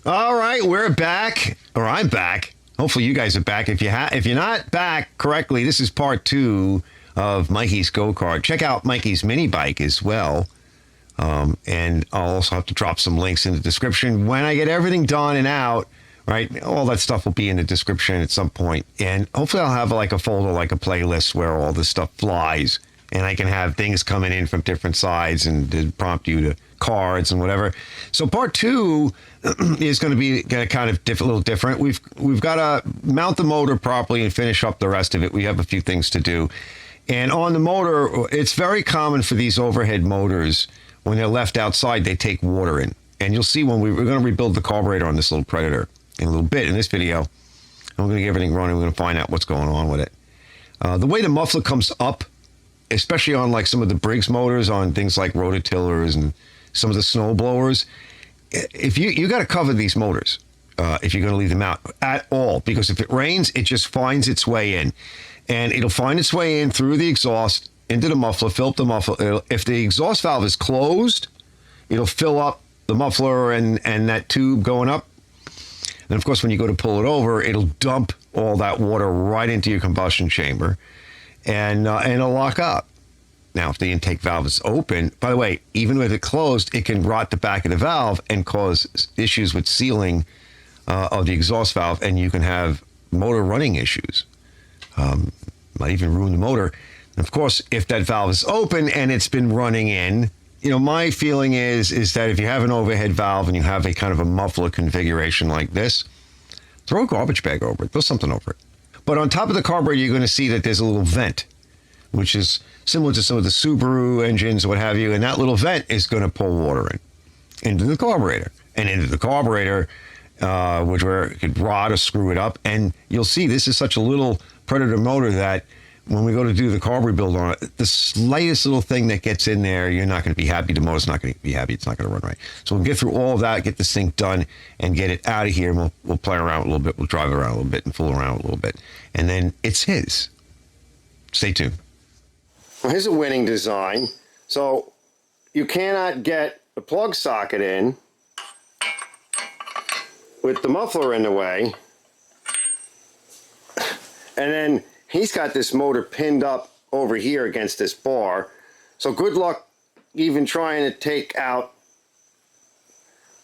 All right, we're back, or I'm back. Hopefully, you guys are back. If you're not back correctly, this is part 2 of Mikey's go-kart. Check out Mikey's mini bike as well, and I'll also have to drop some links in the description when I get everything done and out. Right, all that stuff will be in the description at some point, and hopefully, I'll have like a folder, like a playlist where all this stuff flies, and I can have things coming in from different sides and to prompt you to cards and whatever. So part 2 is going to be kind of a little different. We've got to mount the motor properly and finish up the rest of it. We have a few things to do. And on the motor, it's very common for these overhead motors, when they're left outside, they take water in. And you'll see when we're going to rebuild the carburetor on this little Predator in a little bit in this video. And we're going to get everything running. We're going to find out what's going on with it. The way the muffler comes up, especially on like some of the Briggs motors on things like rototillers and some of the snow blowers, if you got to cover these motors if you're going to leave them out at all, because if it rains, it just finds its way in, and it'll find its way in through the exhaust into the muffler, fill up the muffler. If the exhaust valve is closed, it'll fill up the muffler and that tube going up. And of course, when you go to pull it over, it'll dump all that water right into your combustion chamber, and it'll lock up. Now, if the intake valve is open, by the way, even with it closed, it can rot the back of the valve and cause issues with sealing of the exhaust valve, and you can have motor running issues. Might even ruin the motor. And of course, if that valve is open and it's been running in, my feeling is that if you have an overhead valve and you have a kind of a muffler configuration like this, throw a garbage bag over it, throw something over it. But on top of the carburetor, you're going to see that there's a little vent, which is similar to some of the Subaru engines, what have you, and that little vent is going to pull water into the carburetor. And into the carburetor, which where it could rot or screw it up. And you'll see this is such a little Predator motor that when we go to do the carb rebuild on it, the slightest little thing that gets in there, you're not going to be happy. The motor's not going to be happy. It's not going to run right. So we'll get through all of that, get this thing done, and get it out of here. And we'll play around a little bit. We'll drive around a little bit and fool around a little bit. And then it's his. Stay tuned. Well, here's a winning design. So you cannot get the plug socket in with the muffler in the way. And then he's got this motor pinned up over here against this bar. So good luck even trying to take out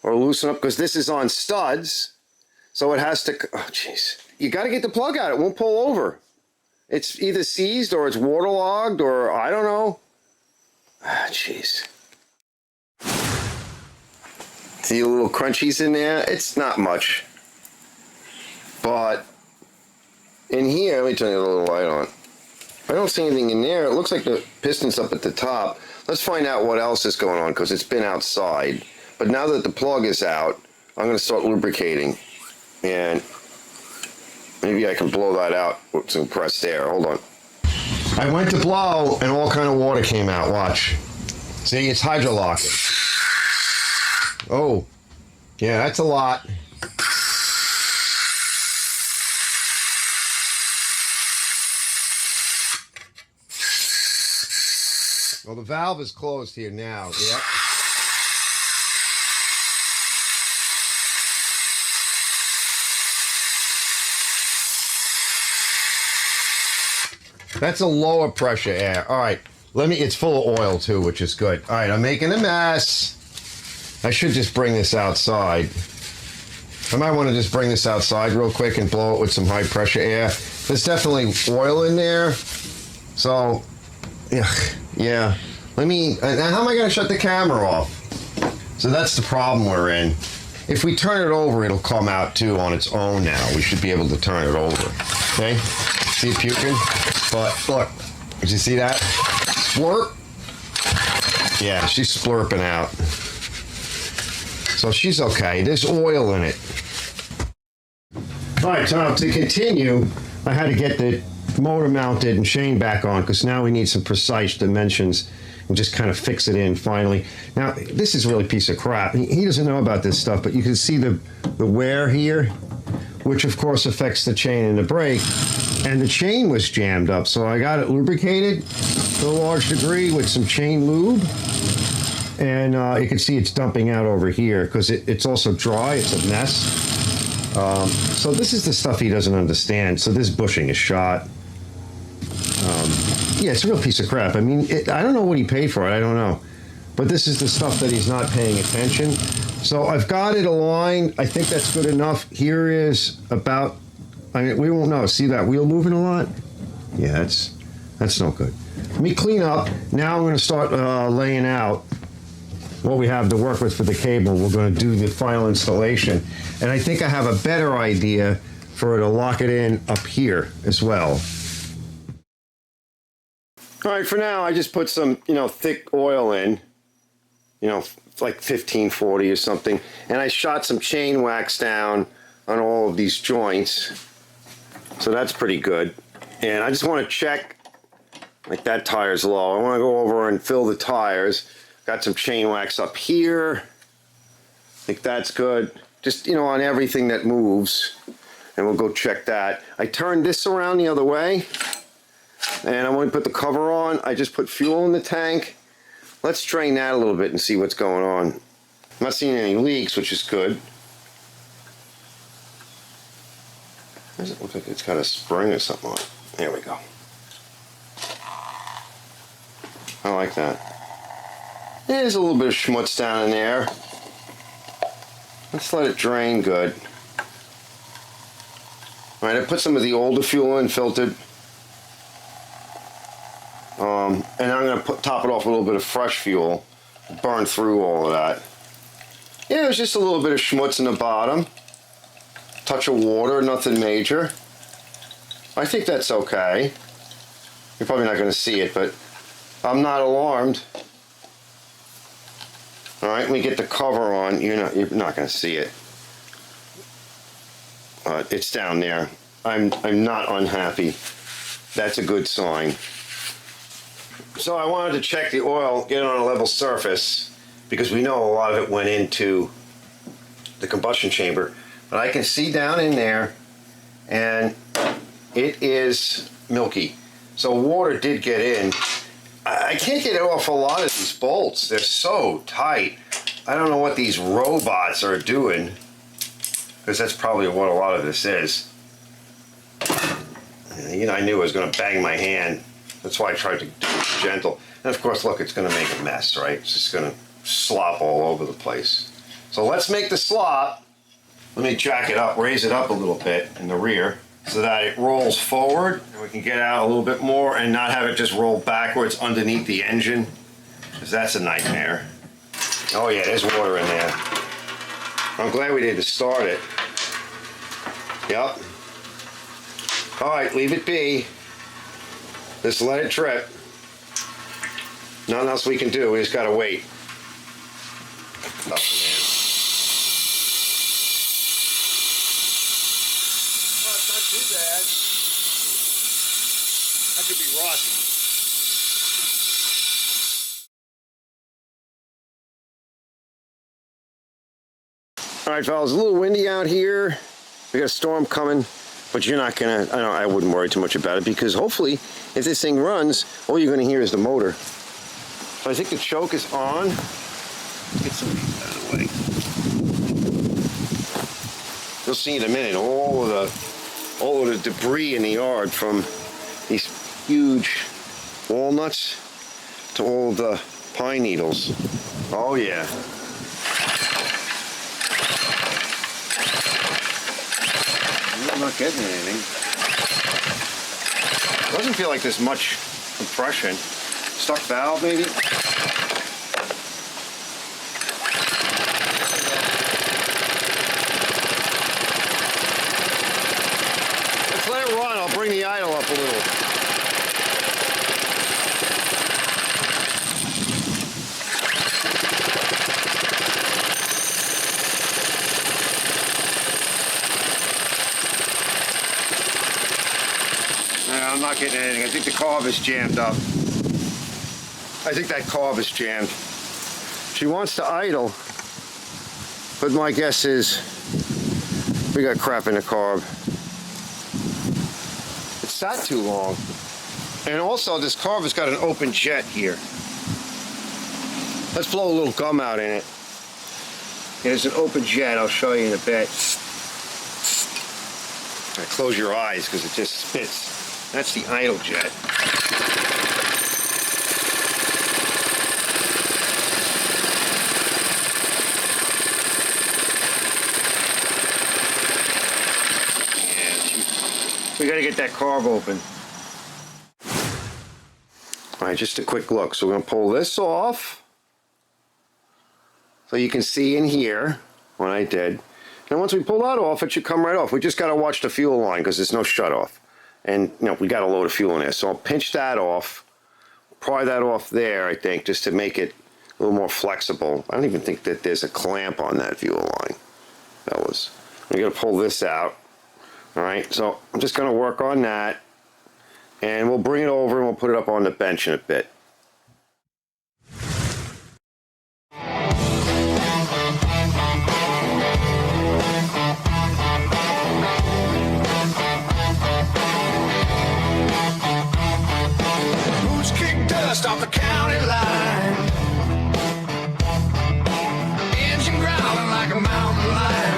or loosen up, because this is on studs. So it has to, oh jeez. You got to get the plug out. It won't pull over. It's either seized or it's waterlogged or I don't know. Ah, jeez. See the little crunchies in there? It's not much. But in here, let me turn the little light on. I don't see anything in there. It looks like the piston's up at the top. Let's find out what else is going on, because it's been outside. But now that the plug is out, I'm going to start lubricating. And maybe I can blow that out with some compressed air. Hold on. I went to blow and all kind of water came out. Watch. See, it's hydrolocking. Oh, yeah, that's a lot. Well, the valve is closed here now. Yep. That's a lower pressure air. All right, it's full of oil too, which is good. All right, I'm making a mess. I should just bring this outside. I might want to just bring this outside real quick and blow it with some high pressure air. There's definitely oil in there. So, yeah. How am I going to shut the camera off? So that's the problem we're in. If we turn it over, it'll come out too on its own now. We should be able to turn it over. Okay? See it puking? But look, did you see that? Splurp? Yeah, she's splurping out. So she's okay. There's oil in it. All right, Tom, to continue, I had to get the motor mounted and chain back on, because now we need some precise dimensions and just kind of fix it in finally. Now, this is really a piece of crap. He doesn't know about this stuff, but you can see the wear here, which of course affects the chain and the brake. And the chain was jammed up, so I got it lubricated to a large degree with some chain lube. And you can see it's dumping out over here because it's also dry. It's a mess. So this is the stuff he doesn't understand. So this bushing is shot. Yeah, it's a real piece of crap. I mean, I don't know what he paid for it. I don't know. But this is the stuff that he's not paying attention. So I've got it aligned. I think that's good enough. Here is about, I mean, we won't know. See that wheel moving a lot? Yeah, that's no good. Let me clean up. Now I'm going to start laying out what we have to work with for the cable. We're going to do the final installation. And I think I have a better idea for to lock it in up here as well. All right, for now, I just put some, thick oil in, like 1540 or something. And I shot some chain wax down on all of these joints. So that's pretty good. And I just want to check, like that tire's low. I want to go over and fill the tires. Got some chain wax up here. I think that's good. Just, on everything that moves. And we'll go check that. I turned this around the other way. And I want to put the cover on. I just put fuel in the tank. Let's drain that a little bit and see what's going on. I'm not seeing any leaks, which is good. Does it look like it's got a spring or something on it? There we go. I like that. There's a little bit of schmutz down in there. Let's let it drain good. All right, I put some of the older fuel in, filtered. And I'm going to top it off with a little bit of fresh fuel. Burn through all of that. Yeah, there's just a little bit of schmutz in the bottom. Touch of water, nothing major. I think that's okay. You're probably not going to see it, but I'm not alarmed. All right, let me get the cover on. You're not going to see it. It's down there. I'm not unhappy. That's a good sign. So I wanted to check the oil, get it on a level surface, because we know a lot of it went into the combustion chamber. But I can see down in there, and it is milky. So water did get in. I can't get it off a lot of these bolts. They're so tight. I don't know what these robots are doing, because that's probably what a lot of this is. I knew I was going to bang my hand. That's why I tried to do it gentle. And of course, look, it's going to make a mess, right? It's just going to slop all over the place. So let's make the slop. Let me jack it up, raise it up a little bit in the rear so that it rolls forward and we can get out a little bit more and not have it just roll backwards underneath the engine, because that's a nightmare. Oh yeah, there's water in there. I'm glad we didn't start it. Yep. All right, leave it be. Just let it drip. Nothing else we can do. We just gotta wait. Oh, man. Well, it's not too bad. That could be rust. All right, fellas, a little windy out here. We got a storm coming. But you're not gonna, I wouldn't worry too much about it, because hopefully if this thing runs, all you're gonna hear is the motor. So I think the choke is on. Let's get some of these out of the way. You'll see in a minute all of the debris in the yard, from these huge walnuts to all the pine needles. Oh yeah. I'm not getting anything. Doesn't feel like there's much compression. Stuck valve, maybe? Let's let it run. I'll bring the idle up a little. I'm not getting anything. I think the carb is jammed up. I think that carb is jammed. She wants to idle, but my guess is we got crap in the carb. It sat too long. And also, this carb has got an open jet here. Let's blow a little gum out in it. There's an open jet, I'll show you in a bit. Right, close your eyes because it just spits. That's the idle jet. We gotta get that carb open. All right, just a quick look. So we're gonna pull this off. So you can see in here what I did. And once we pull that off, it should come right off. We just gotta watch the fuel line because there's no shut off. And you know, we got a load of fuel in there. So I'll pinch that off, pry that off there, I think, just to make it a little more flexible. I don't even think that there's a clamp on that fuel line, fellas. We gotta pull this out. All right, so I'm just going to work on that, and we'll bring it over and we'll put it up on the bench in a bit. Boots kick dust off the county line. Engine growling like a mountain lion.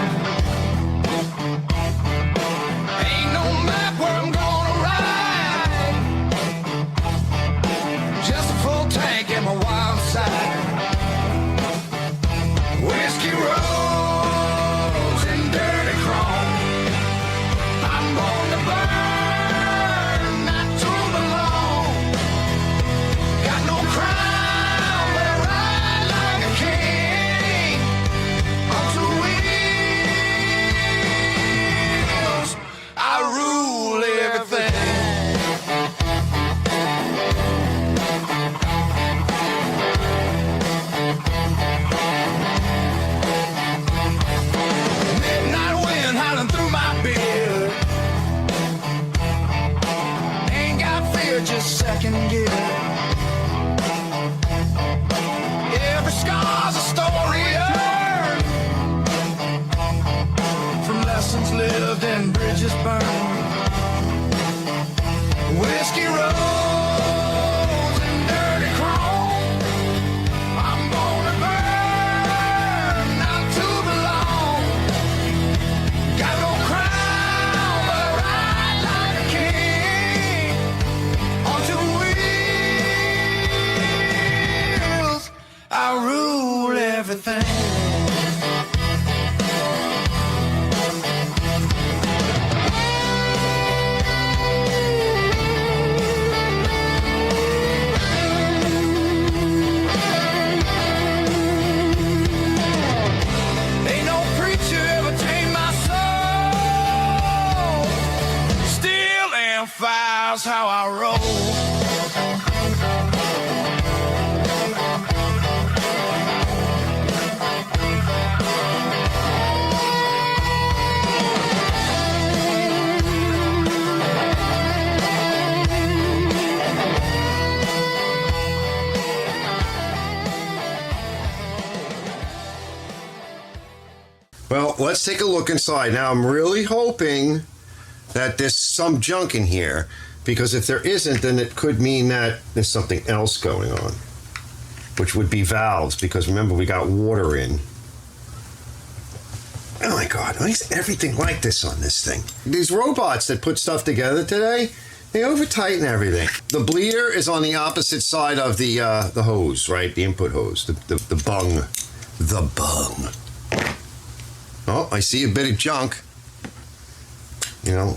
Whiskey rolls and dirty chrome. I'm born to burn, not to belong. Got no crown, but I ride like a king. On two wheels, I rule everything. Just second gear. Every scar's a story earned from lessons lived and bridges burned. Whiskey rolls and dirty chrome. I'm born to burn, not to belong. Got no crown, but I ride like a king. I rule everything. Ain't no preacher ever tamed my soul. Steel and fire's how I roll. Well, let's take a look inside. Now, I'm really hoping that there's some junk in here, because if there isn't, then it could mean that there's something else going on, which would be valves, because remember, we got water in. Oh my God, why is everything like this on this thing? These robots that put stuff together today, they over-tighten everything. The bleeder is on the opposite side of the hose, right? The input hose, the bung. The bung. Oh, I see a bit of junk. You know,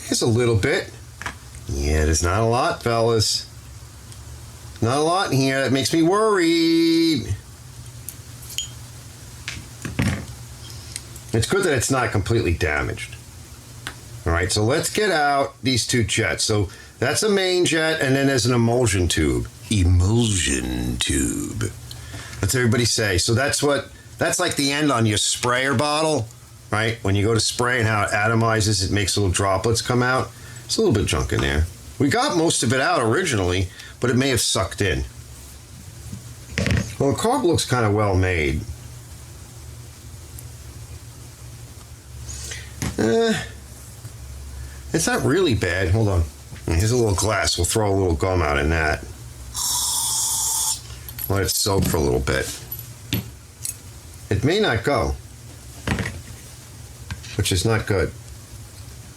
here's a little bit. Yeah, there's not a lot, fellas. Not a lot in here. That makes me worried. It's good that it's not completely damaged. All right, so let's get out these two jets. So that's a main jet, and then there's an emulsion tube. Emulsion tube. What's everybody say? So that's like the end on your sprayer bottle, right? When you go to spray and how it atomizes, it makes little droplets come out. There's a little bit of junk in there. We got most of it out originally, but it may have sucked in. Well, the carb looks kind of well made. It's not really bad. Hold on. Here's a little glass. We'll throw a little gum out in that. Let it soak for a little bit. It may not go, which is not good.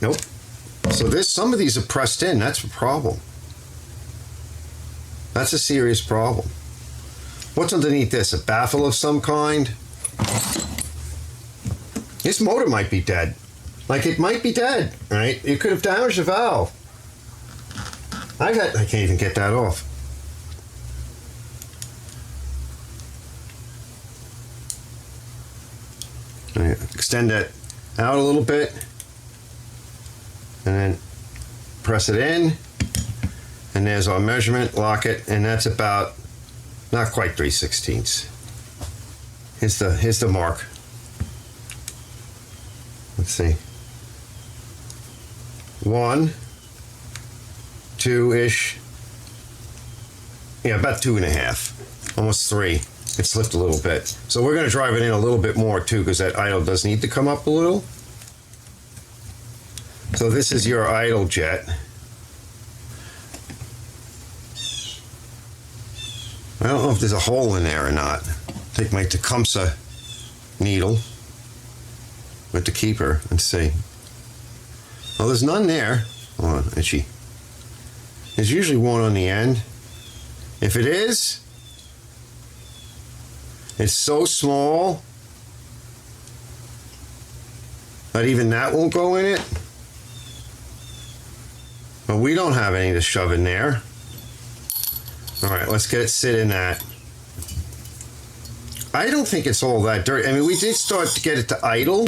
Nope. So some of these are pressed in. That's a problem. That's a serious problem. What's underneath this? A baffle of some kind? This motor might be dead. Like, it might be dead, right? It could have damaged the valve. I can't even get that off. Extend that out a little bit and then press it in, and there's our measurement. Lock it, and that's about not quite 3/16. Here's the mark. Let's see, 1, 2-ish, yeah, about 2.5, almost 3. It slipped a little bit. So we're going to drive it in a little bit more too, because that idle does need to come up a little. So this is your idle jet. I don't know if there's a hole in there or not. Take my Tecumseh needle with the keeper and see. Well, there's none there. Hold on, itchy. There's usually one on the end. If it is, it's so small that even that won't go in it. But we don't have any to shove in there. All right, let's get it sit in that. I don't think it's all that dirty. I mean, we did start to get it to idle,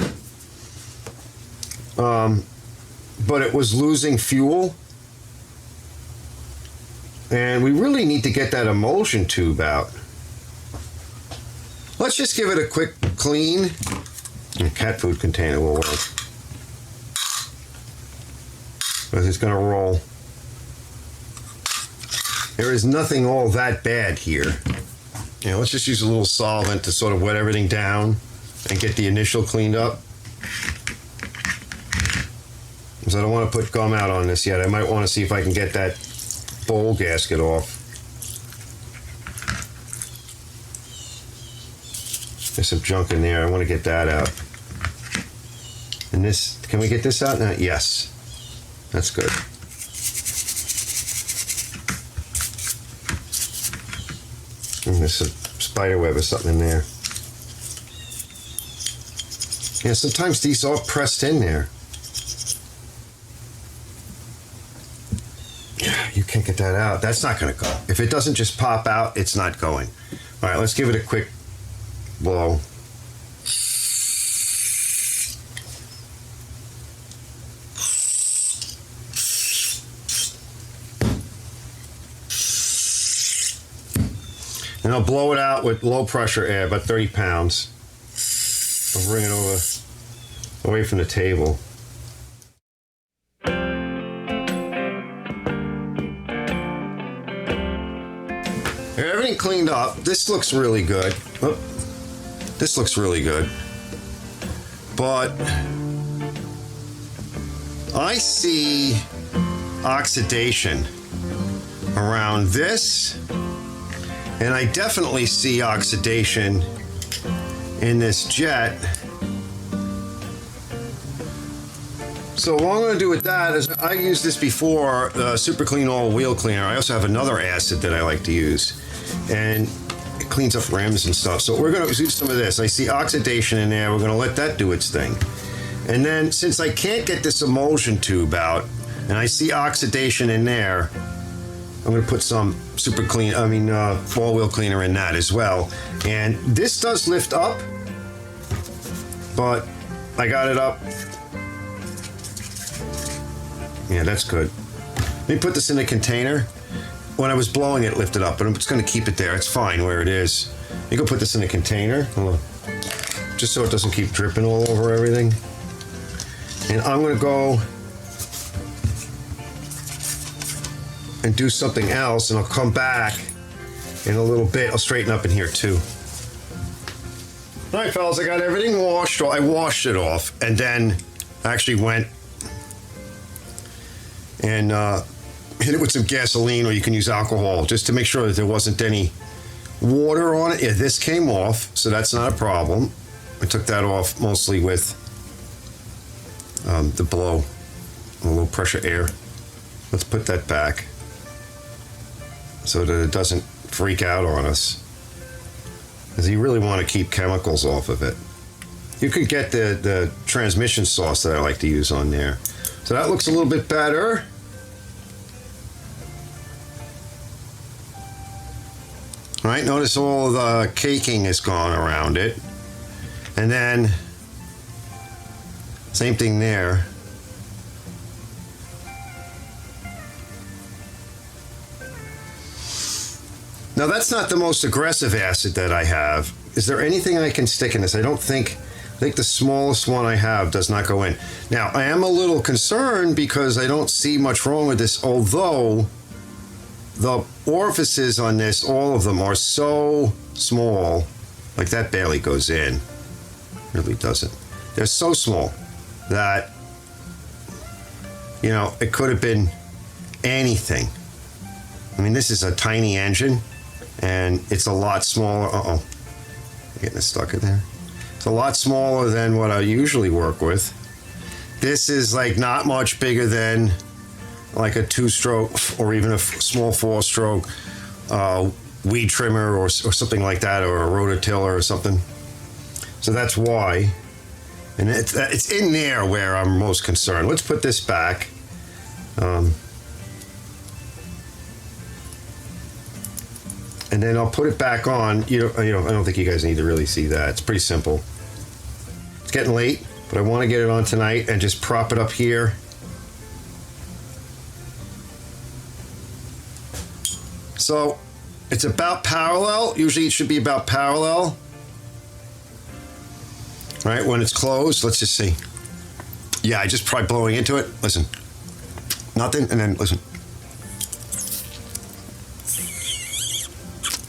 but it was losing fuel. And we really need to get that emulsion tube out. Let's just give it a quick clean. The cat food container will work, because it's going to roll. There is nothing all that bad here. Yeah, let's just use a little solvent to sort of wet everything down and get the initial cleaned up. Because I don't want to put gum out on this yet. I might want to see if I can get that bowl gasket off. There's some junk in there. I want to get that out. And this, can we get this out now? Yes. That's good. And there's some spider web or something in there. Yeah, sometimes these are pressed in there. You can't get that out. That's not going to go. If it doesn't just pop out, it's not going. All right, let's give it a quick blow. And I'll blow it out with low pressure air, about 30 pounds. I'll bring it over away from the table. Everything cleaned up. This looks really good. Oh, this looks really good. But I see oxidation around this, and I definitely see oxidation in this jet. So what I'm going to do with that is, I used this before, Super Clean All Wheel Cleaner. I also have another acid that I like to use, and it cleans up rims and stuff. So we're going to use some of this. I see oxidation in there. We're going to let that do its thing. And then, since I can't get this emulsion tube out, and I see oxidation in there, I'm going to put some Super Clean, All Wheel Cleaner in that as well. And this does lift up, but I got it up. Yeah, that's good. Let me put this in a container. When I was blowing it, lifted up, but I'm just going to keep it there. It's fine where it is. You can put this in a container, just so it doesn't keep dripping all over everything. And I'm going to go and do something else, and I'll come back in a little bit. I'll straighten up in here too. All right, fellas, I got everything washed. I washed it off, and then I actually went and hit it with some gasoline, or you can use alcohol, just to make sure that there wasn't any water on it. Yeah, this came off, so that's not a problem. I took that off mostly with the blow, a low pressure air. Let's put that back so that it doesn't freak out on us, because you really want to keep chemicals off of it. You could get the transmission sauce that I like to use on there. So that looks a little bit better. All right, notice all the caking is gone around it. And then, same thing there. Now that's not the most aggressive acid that I have. Is there anything I can stick in this? I think the smallest one I have does not go in. Now, I am a little concerned because I don't see much wrong with this, although the orifices on this, all of them, are so small. Like that barely goes in. Really doesn't. They're so small that, you know, it could have been anything. I mean, this is a tiny engine, and it's a lot smaller. Uh-oh. Getting it stuck in there. It's a lot smaller than what I usually work with. This is like not much bigger than like a 2-stroke or even a small 4-stroke weed trimmer or something like that, or a rototiller or something. So that's why. And it's in there where I'm most concerned. Let's put this back. And then I'll put it back on. I don't think you guys need to really see that. It's pretty simple. It's getting late, but I want to get it on tonight and just prop it up here. So it's about parallel. Usually it should be about parallel. All right, when it's closed, let's just see. Yeah, I just tried blowing into it. Listen, nothing, and then listen.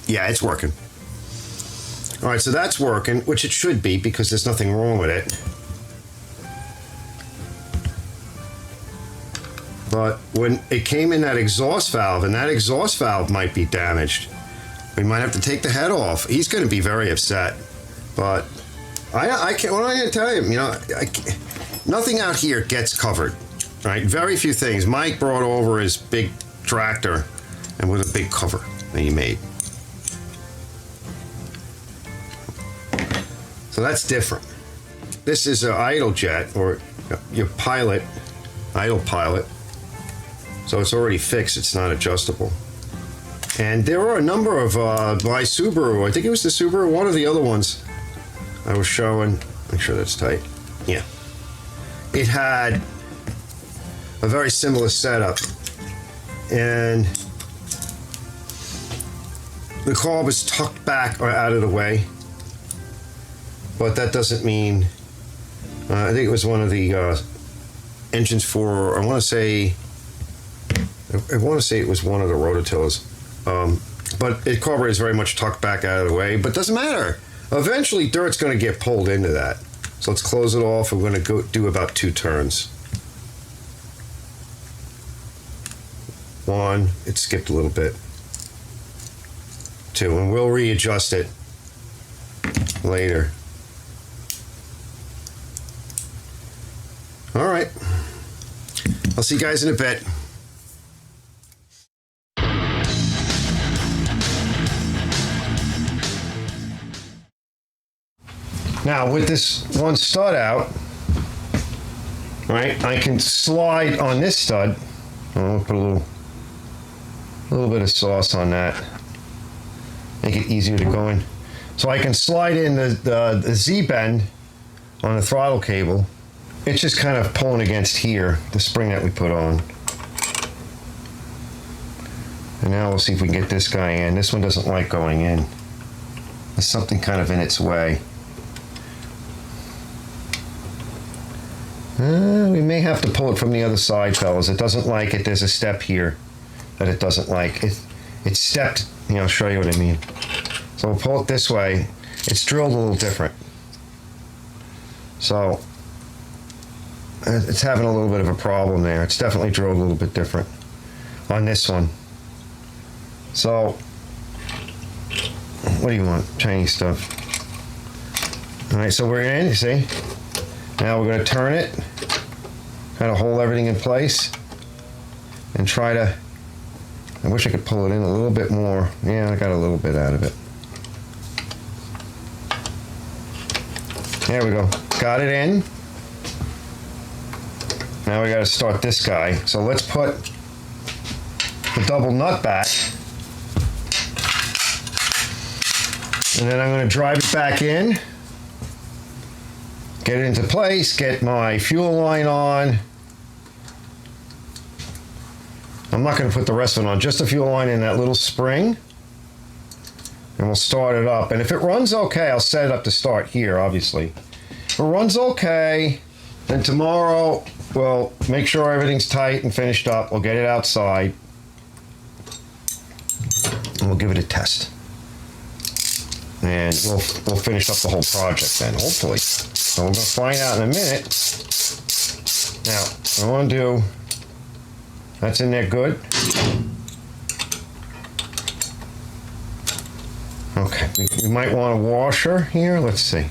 Yeah, it's working. All right, so that's working, which it should be because there's nothing wrong with it. But when it came in that exhaust valve, and that exhaust valve might be damaged, we might have to take the head off. He's going to be very upset. But I can't. What am I going to tell him? Nothing out here gets covered. Right? Very few things. Mike brought over his big tractor, and with a big cover that he made. So that's different. This is an idle jet, or your pilot, idle pilot. So it's already fixed, it's not adjustable. And there are a number of, my Subaru, I think it was the Subaru, one of the other ones I was showing. Make sure that's tight. Yeah. It had a very similar setup. And the car was tucked back or out of the way. But that doesn't mean, I think it was one of the engines for, I want to say it was one of the rototillers. But the carburetor is very much tucked back out of the way, but doesn't matter. Eventually, dirt's going to get pulled into that. So let's close it off. We're going to go do about 2 turns. 1, it skipped a little bit. 2, and we'll readjust it later. All right. I'll see you guys in a bit. Now, with this one stud out, right, I can slide on this stud. I'll put a little bit of sauce on that. Make it easier to go in. So I can slide in the Z-bend on the throttle cable. It's just kind of pulling against here, the spring that we put on. And now we'll see if we can get this guy in. This one doesn't like going in. There's something kind of in its way. We may have to pull it from the other side, fellas. It doesn't like it. There's a step here that it doesn't like. It's stepped, I'll show you what I mean. So we'll pull it this way. It's drilled a little different. So it's having a little bit of a problem there. It's definitely drilled a little bit different on this one. So What do you want? Chinese stuff. All right, so we're in, you see? Now we're gonna turn it, kind of hold everything in place, and try to, I wish I could pull it in a little bit more. Yeah, I got a little bit out of it. There we go. Got it in. Now we got to start this guy. So let's put the double nut back. And then I'm going to drive it back in. Get it into place. Get my fuel line on. I'm not going to put the rest of it on. Just the fuel line in that little spring. And we'll start it up. And if it runs okay, I'll set it up to start here, obviously. If it runs okay, then tomorrow we'll make sure everything's tight and finished up. We'll get it outside. And we'll give it a test. And we'll finish up the whole project then, hopefully. So we're going to find out in a minute. Now, what I want to do, that's in there good. Okay, we might want a washer here. Let's see.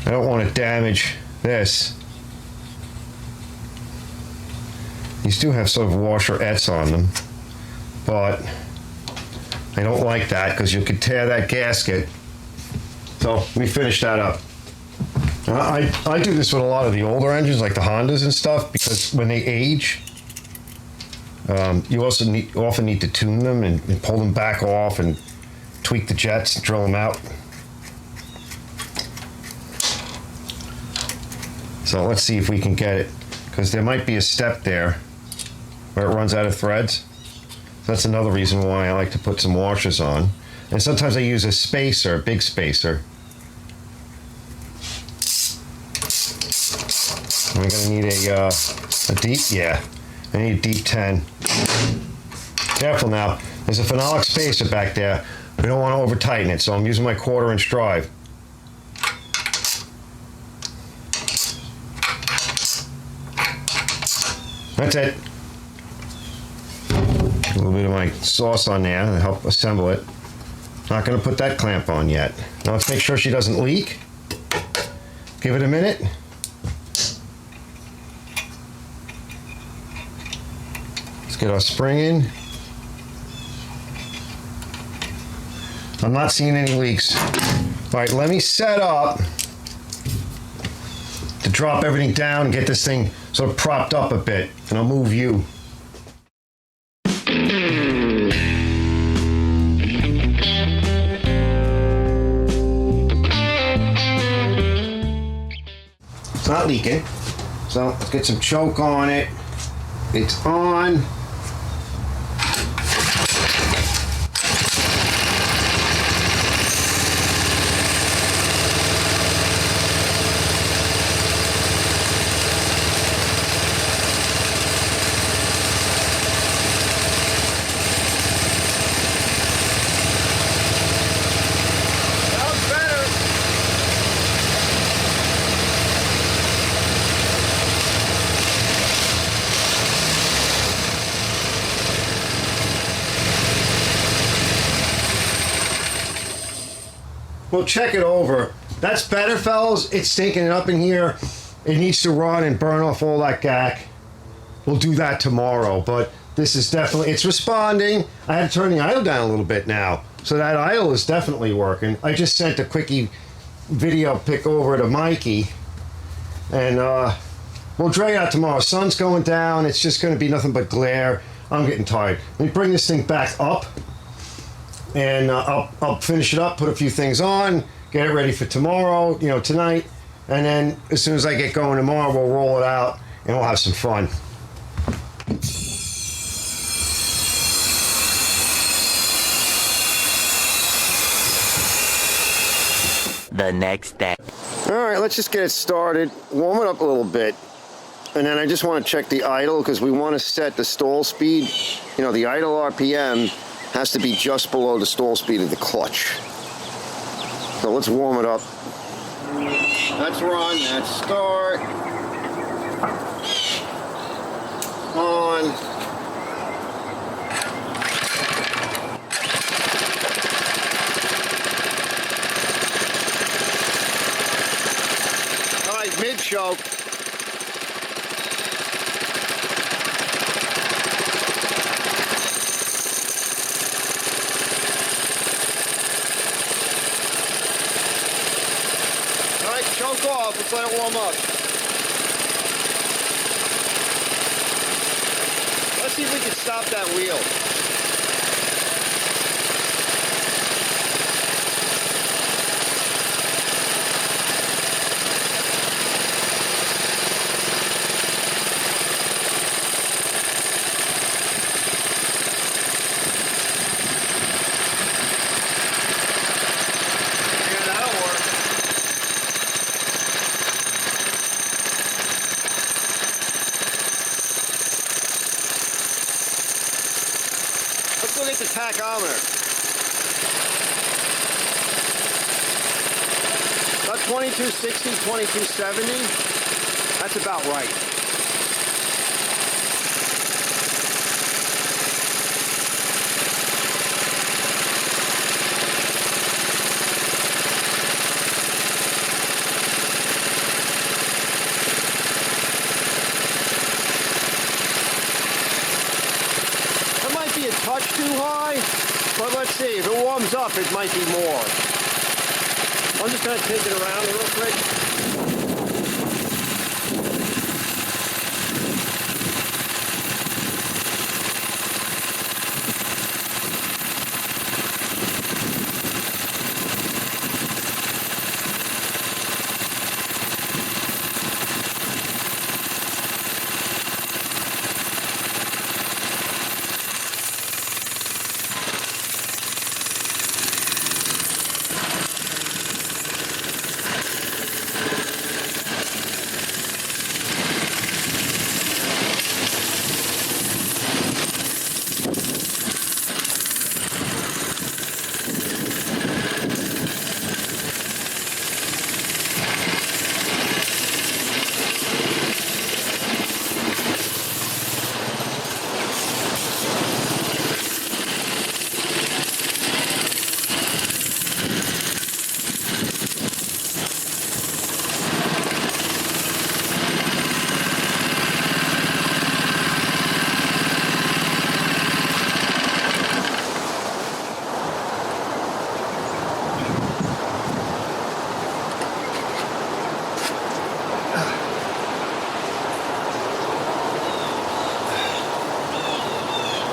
I don't want to damage this. These do have sort of washerettes on them, but I don't like that because you could tear that gasket. So let me finish that up. I do this with a lot of the older engines, like the Hondas and stuff, because when they age, you also often need to tune them and pull them back off and tweak the jets and drill them out. So let's see if we can get it, because there might be a step there where it runs out of threads. So that's another reason why I like to put some washers on. And sometimes I use a spacer, a big spacer. We're gonna need a deep, yeah. I need a deep 10. Careful now, there's a phenolic spacer back there. We don't want to over tighten it, so I'm using my 1/4-inch drive. That's it. A little bit of my sauce on there to help assemble it. Not going to put that clamp on yet. Now let's make sure she doesn't leak. Give it a minute. Let's get our spring in. I'm not seeing any leaks. All right, let me set up to drop everything down and get this thing sort of propped up a bit, and I'll move you. It's not leaking, so let's get some choke on it. It's on. We'll check it over. That's better, fellas. It's stinking it up in here. It needs to run and burn off all that gack. We'll do that tomorrow, but this is definitely, it's responding. I had to turn the idle down a little bit now, so that idle is definitely working. I just sent a quickie video pic over to Mikey, and we'll drag out tomorrow. Sun's going down. It's just going to be nothing but glare. I'm getting tired. Let me bring this thing back up. And I'll finish it up, put a few things on, get it ready for tomorrow, tonight. And then as soon as I get going tomorrow, we'll roll it out and we'll have some fun. The next day. All right, let's just get it started. Warm it up a little bit. And then I just want to check the idle because we want to set the stall speed. The idle RPM has to be just below the stall speed of the clutch. So let's warm it up. Let's run, let's start. On. did choke. All right, choke off. Let's let it warm up. Let's see if we can stop that wheel. Let's look at the tachometer. About 2260, 2270. That's about right. A touch too high, but let's see. If it warms up, it might be more. I'm just going to take it around real quick.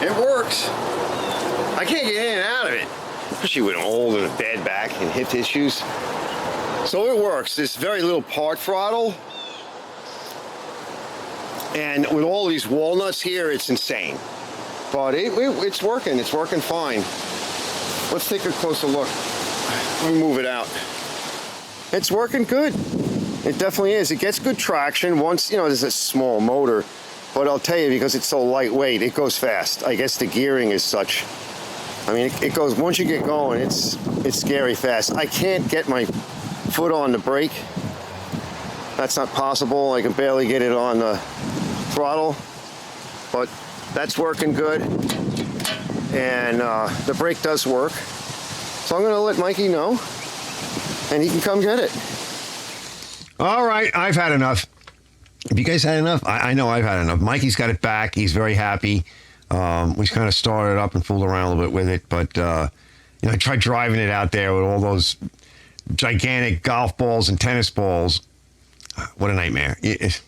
It works. I can't get in and out of it, especially with an old and a bad back and hip issues. So it works. There's very little part throttle. And with all these walnuts here, it's insane. But it's working. It's working fine. Let's take a closer look. Let me move it out. It's working good. It definitely is. It gets good traction once, you know, there's a small motor. But I'll tell you, because it's so lightweight, it goes fast. I guess the gearing is such. I mean, it goes, once you get going, it's scary fast. I can't get my foot on the brake. That's not possible. I can barely get it on the throttle. But that's working good. And the brake does work. So I'm going to let Mikey know. And he can come get it. All right, I've had enough. Have you guys had enough? I know I've had enough. Mikey's got it back. He's very happy. We kind of started up and fooled around a little bit with it, but you know, I tried driving it out there with all those gigantic golf balls and tennis balls. What a nightmare! It's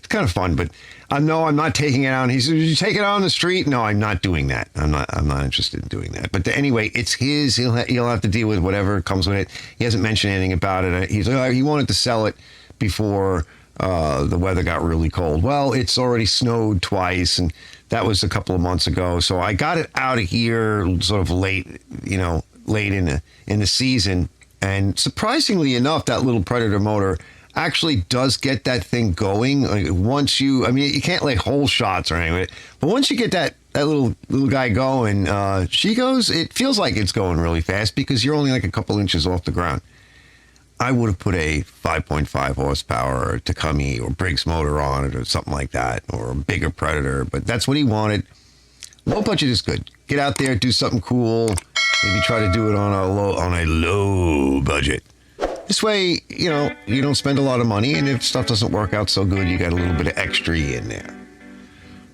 kind of fun, but no, I'm not taking it out. He said, "You take it out on the street?" No, I'm not doing that. I'm not interested in doing that. But anyway, it's his. He'll have to deal with whatever comes with it. He hasn't mentioned anything about it. He's like, he wanted to sell it before the weather got really cold. Well, it's already snowed twice, and that was a couple of months ago. So I got it out of here sort of late, late in the season. And surprisingly enough, that little Predator motor actually does get that thing going. Like once you can't like hole shots or anything, but once you get that little guy going, it feels like it's going really fast because you're only like a couple inches off the ground. I would have put a 5.5 horsepower Tecumseh or Briggs motor on it or something like that, or a bigger Predator, but that's what he wanted. Low budget is good. Get out there, do something cool. Maybe try to do it on a low budget. This way, you know, you don't spend a lot of money, and if stuff doesn't work out so good, you got a little bit of extra in there.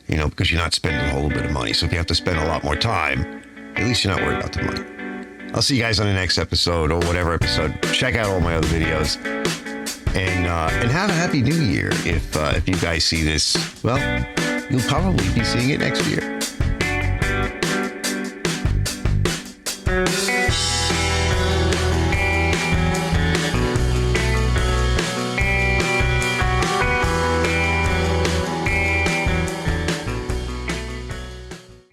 You know, because you're not spending a whole bit of money. So if you have to spend a lot more time, at least you're not worried about the money. I'll see you guys on the next episode or whatever episode. Check out all my other videos. And have a happy new year. If you guys see this, well, you'll probably be seeing it next year.